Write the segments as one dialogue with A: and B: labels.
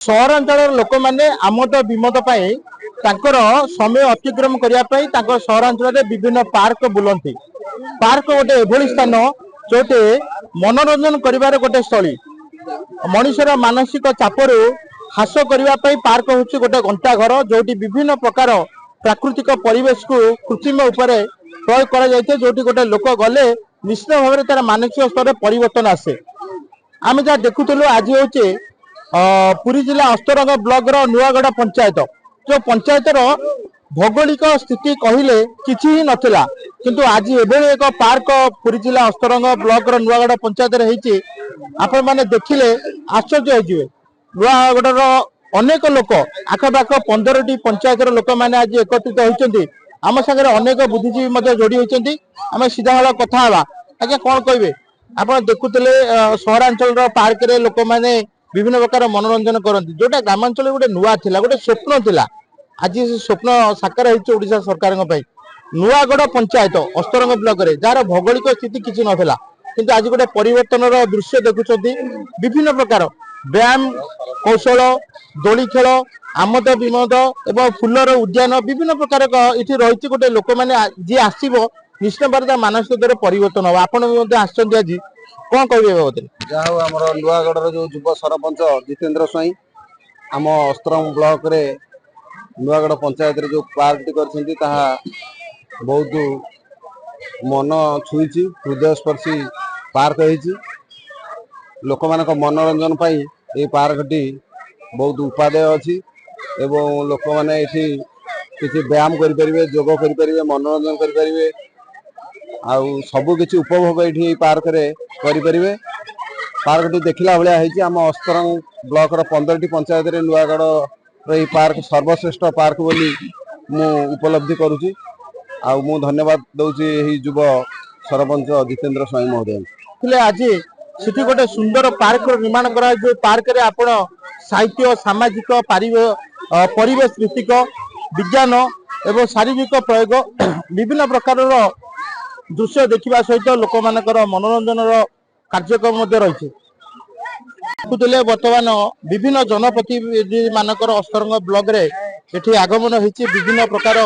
A: सहरांचल लोक मैंने आमद विमद समय अतिक्रम करने सहरांचल विभिन्न पार्क बुलती। पार्क गोटे एभली स्थान जो मनोरंजन कर गोटे स्थली मनुष्यर मानसिक चापरू ह्रास करने पार्क हूँ गोटे घंटा घर जो विभिन्न प्रकार प्राकृतिक परिवेश को कृत्रिम उपर प्रयोग कर जो गोटे लोक गले निश्चित भाव में तार मानसिक स्तर परिवर्तन आसे। आम जहाँ देखुलु आज हूँ पुरी जिला अस्तरंग ब्लॉक नुआगढ़ पंचायत जो पंचायतर भौगोलिक स्थिति कहले किसी ही नथिला किंतु आज एभली एक पार्क पुरी जिला अस्तरंग ब्लॉक नुआगढ़ पंचायत आपण माने देखिले आश्चर्य होइजिवे। नुआगढ़ अनेक लोक आखपाख 15टी पंचायत लोक मैंने आज एकत्रित होइचंती। आम सागर अनेक बुद्धिजीवी जोड़ी होइचंती। आम सीधा हला कथा हवा। आज्ञा कौन कहबे आप देखुले सहरांचल पार्क रे लोक मैंने विभिन्न प्रकार मनोरंजन करती जोटा ग्रामांचल गोटे नुआ थिला गोटे स्वप्न थिला। आज से स्वप्न साकार होइछ सरकार नुआगढ़ पंचायत अस्तरंग ब्लॉक रे जार भौगोलिक स्थिति किसी नथिला किंतु आज गोटे परिवर्तन दृश्य देखुछंती। विभिन्न प्रकार व्यायाम कौशल दोली खेल आमद विमोद एवं फुलर उद्यान विभिन्न प्रकार ये रही गोटे लोक मैंने जी आसो निश्चित भाव मानसिक स्तर परिवर्तन हम आपण आसछंती आज कौन कहबे
B: जहाँ आम नुआगढ़ जो युव सरपंच जितेंद्र स्वाई आम अस्तरंग ब्लॉक रे नुआगढ़ पंचायत रे जो पार्क टी बहुत मन छुई हृदय स्पर्शी पार्क होती। लोक मान मनोरंजन पाई ये पार्क टी बहुत उपादेय अच्छी एवं लोक मैंने किसी व्यायाम करें जोग करें मनोरंजन करें आउ सबु किसी उपभोग ये पार्क रे करें। पार्क टी देखला भाया है आम अस्तरंग ब्लॉक 15टी पंचायत रे नुआगढ़ ये पार्क सर्वश्रेष्ठ पार्क बोली मु उपलब्धि करुच्ची। मु धन्यवाद दौची युव सरपंच जितेंद्र स्वाई महोदय।
A: आज सिटी गोटे सुंदर पार्क निर्माण करा जो पार्क रे आपण साहित्य सामाजिक परिवेश भित्तिक विज्ञान एवं शारीरिक प्रयोग विभिन्न प्रकार दृश्य देखा सहित लोक मानकर मनोरंजन कार्यक्रम रही देखुले। बर्तमान विभिन्न जनप्रतिनिधि मानकर अस्तरंग ब्लॉक रे एठी आगमन होती विभिन्न प्रकार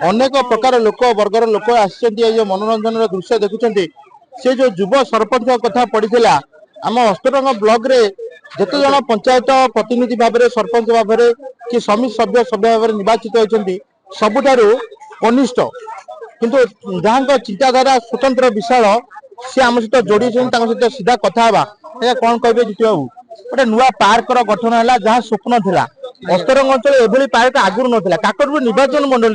A: अनेक प्रकार लोक वर्गर लोक आसछंती मनोरंजन दृश्य देखुछंती। से जो युव सरपंच कथा पड़ीला आम अस्तरंग ब्लॉक रे जते जन पंचायत प्रतिनिधि भाव में सरपंच भाव में कि समिति सभ्य सभ्य भाव में निर्वाचित होती सबुठारु कनिष्ठ किंतु जहाँ चिंताधारा स्वतंत्र विशाल सी आम सहित जोड़ी सहित सीधा कथा हवा। कौन कहबे जितु बाबू गोटे नुआ पार्क गठन है जहाँ स्वप्न थिला अस्तरंग अंचल एभली पार्क आगुरी नथिला काकटपुर निर्वाचन मंडल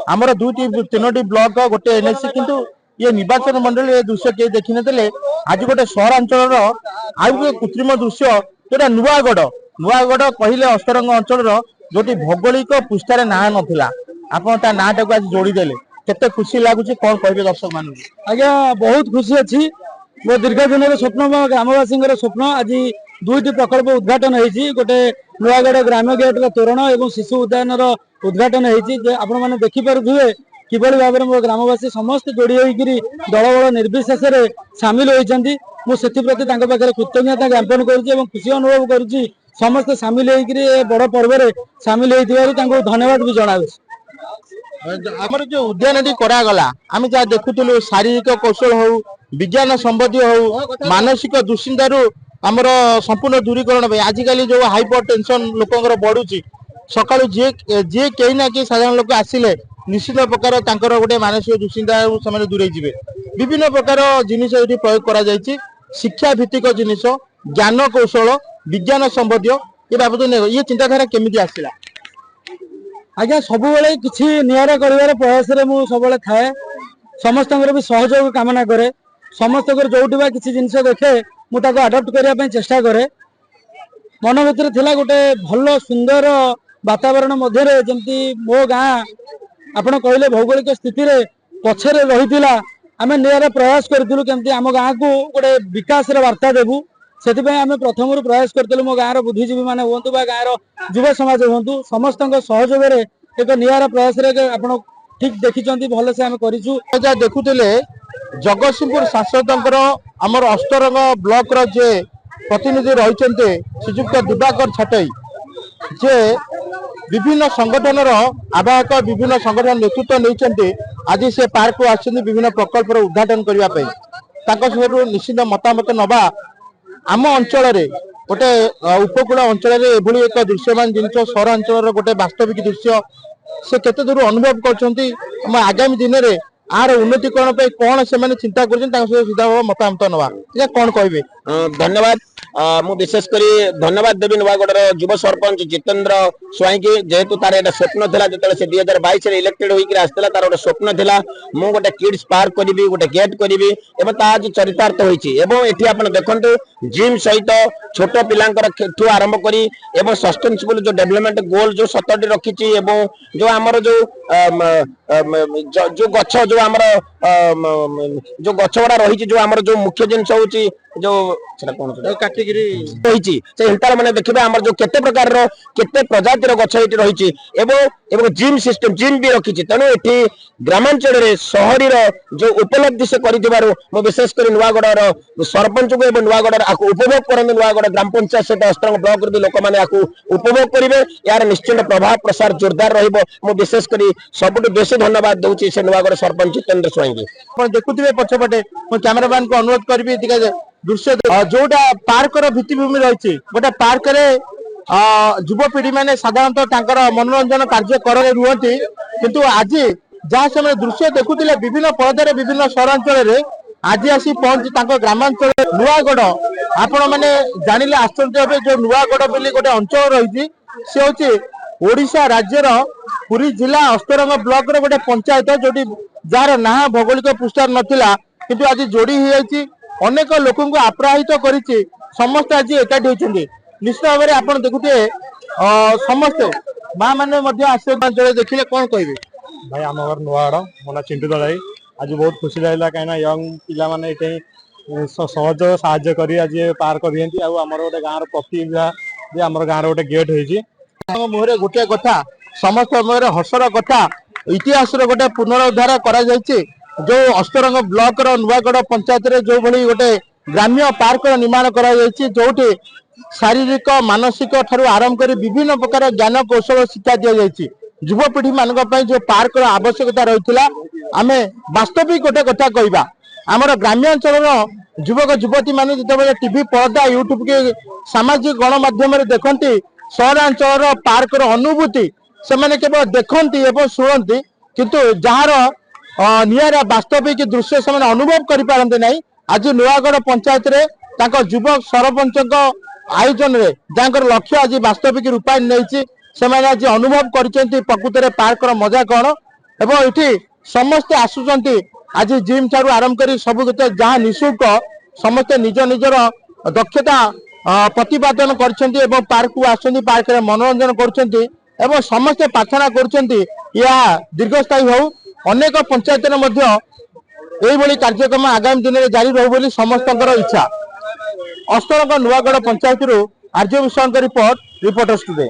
A: आमर 2-3टी ब्लॉक गोटे एनएससी किंतु ये निर्वाचन मंडल ये दृश्य किए देखी नथिले। आज गोटे सहरांचल आउ कृत्रिम दृश्य जोटा नुआगढ़ कहले अस्तरंग अंचल जो भौगोलिक पृष्ठार ना नाला आप नाटा को आज जोड़ीदेले केते खुशी लगुच कौन कहे दर्शक मान।
C: आज्ञा बहुत खुशी अच्छी मो दीर्घ दिन स्वप्न मो ग्रामवासी स्वप्न आज 2टी प्रकल्प उद्घाटन होती गोटे नुआगढ़ ग्राम्य गेट तोरण और शिशु उद्यान उद्घाटन होती आपण मैंने देखिपे किभली भाव में मो ग्रामवासी समस्त जोड़ी होकर दल बल निर्विशेष सामिल होती मुझे कृतज्ञता ज्ञापन कर खुशी अनुभव करुच्ची समस्त सामिल होकर बड़ पर्व सामिल होती धन्यवाद भी जनाऊँ।
A: आमर जो उद्यान टी करागला आम जहाँ देखुलु शारीरिक कौशल हो विज्ञान संबंधी हो मानसिक दुश्चिंतारू आमर संपूर्ण दूरीकरण आजिकल जो हाइपर टेंशन लोक बढ़ुची सका जी कहीं ना कहीं साधारण लोक आसिले निश्चित प्रकार गोटे मानसिक दुश्चिंता से दूरे जी विभिन्न प्रकार जिनिस ये प्रयोग कर शिक्षा भित्तिक जिनिस ज्ञान कौशल विज्ञान संबंधी ये बाबद ये चिंताधारा केमी आसला।
C: आज्ञा सब किसी निरा कर प्रयास सब थाए समस्त भी सहयोग कामना करे समस्त जो किसी जिनस देखे मुझे आडप्ट करने चेष्टा करे मन भर थिला गोटे भल सुंदर वातावरण मध्य जमती मो गाँ आपण कहले भौगोलिक स्थिति रे पछरे रही आम निरा प्रयास करूँ केमती आम गाँ को गोटे विकास वार्ता देवु से आम प्रथम प्रयास करूँ मो गाँव बुद्धिजीवी मैंने हूँ गाँव युव समाज हूँ समस्त सहयोग एक निरा प्रयास आप ठीक देखी भल से आम कर
A: देखुले जगतसिंहपुर सांसद आमर अस्तरंग ब्लॉक रे प्रतिनिधि रही श्रीजुक्त दिवाकर छाटई जे विभिन्न संगठन आवाहक विभिन्न संगठन नेतृत्व नहीं आज से पार्क को आसछन्ति विभिन्न प्रकल्पर उद्घाटन करने निश्चित मतामत नवा आम अंचल गोटे उपकूल अंचल एक दृश्यमान जिन सहरांचल गोटे वास्तविक दृश्य से केते दूर अनुभव कर आगामी दिन में आर उन्नतिकरण कौन से चिंता कर सीधा मतामत नवा कौन कहे।
D: धन्यवाद मु विशेष करी धन्यवाद देवी नुआगढ़ युव सरपंच जितेंद्र स्वाई की जेहेतु तार एक स्वप्न था जो से 2022 इलेक्टेड होकर आसला तार गोटे स्वप्न था मु गोटे किड्स पार्क करी गोटे गेट करी आज चरितार्थ होती आप देखते जिम सहित छोट पिलाठू आरंभ करी सस्टेनेबल जो डेवलपमेंट गोल जो 17 रखी जो आमर जो गछ जो आमर जो गछ गुड़ा रही जो आमर जो मुख्य जिनस हूँ जो हिंताल मैंने देखिए आम जो केते प्रकार केते प्रजातिर गछ ये रही जिम सिस्टम जिम भी रखी तेणु ये ग्रामांचल सहरीर जो उपलब्धि से विशेष कर नुआगढ़ सरपंच को नुआगढ़ उपभोग करते नुआगढ़ ग्राम पंचायत सहित अष्टांग ब्लॉक भी लोक मैंने उपभोग करेंगे यार निश्चित प्रभाव प्रसार जोरदार विशेष कर सबुठ बेसी धन्यवाद दूसरी से नुआगढ़ सरपंच जितेंद्र स्वाई
A: देखुए पछपटे कैमेरामैन को अनुरोध करी दृश्य जोटा पार्क भित्तिभूमि रही गोटे पार्क युवपीढ़ी मैंने साधारणतः मनोरंजन कार्य कर रुहति किंतु आज जहाँ से दृश्य देखुले विभिन्न पर्दार विभिन्न सहरांचल आज आसी पहुंची ग्रामांचल नुआगढ़ आपण मैंने जानिले आश्चर्य हे जो नुआगढ़ बोली गोटे अंचल रही से हूँ ओडिशा राज्यर पुरी जिला अस्तरंग ब्लॉक रे गोटे पंचायत जोटी जार ना भौगोलिक पृष्ठार नथिला किंतु आज जोड़ी हो अनेक लोक आप्राहित करिछि समस्त आज एकाठी होइछन्ति निश्चित भाव में आपण देखुते समस्ते माँ मैंने आशीर्वाद देखिले कौन कहबे
E: भाई आम घर नुआगढ़ मो ना चिंटू दलाई आज बहुत खुशी लगे कहीं यंग पिला माने ये सहज साहाय्य करी आज पार्क दिखती आमर गोटे गाँव प्रतिभा आम गाँव गोटे गेट हो
A: मुहरे गोटे कथा समस्त हर्षर कथा इतिहास गोटे पुनरुद्धार करा जायछि जो अस्तरंग ब्लॉक नुआगढ़ पंचायत रे जो भली गोटे ग्राम्य पार्क निर्माण करा जायछि जोठी शारीरिक मानसिक ठारू आरंभ कर विभिन्न प्रकार ज्ञान कौशल शिक्षा दि जायछि युवपीढ़ी मान जो पार्क आवश्यकता रही आमे वास्तविक गोटे कथा कहबा आमर ग्राम्यांचल युवक युवती मान जो टीवी पर्दा यूट्यूब के सामाजिक गणमाध्यम देखती सहरांचल पार्क अनुभूति से केवल देखती और शुणती किंतु जार निरा वास्तविक दृश्य से अनुभव करें ना आज नुआगढ़ पंचायत रे युवक सरपंच आयोजन रे जहाँ लक्ष्य आज वास्तविक रूपायन नहीं से आज अनुभव कर प्रकृत में पार्क मजा कौन एवं ये समस्ते आसुंच आज जिम ठारू आरंभ कर सब जहाँ निःशुल्क समस्ते निज निजर दक्षता प्रतिपादन कर पार्क को आसुँच पार्क में मनोरंजन कर समस्ते प्रार्थना कर दीर्घस्थायी हो अनेक पंचायत कार्यक्रम आगामी दिन में जारी रही समस्त इच्छा। अस्तरंग नुआगढ़ पंचायत आर्य विश्वास रिपोर्टर्स टुडे।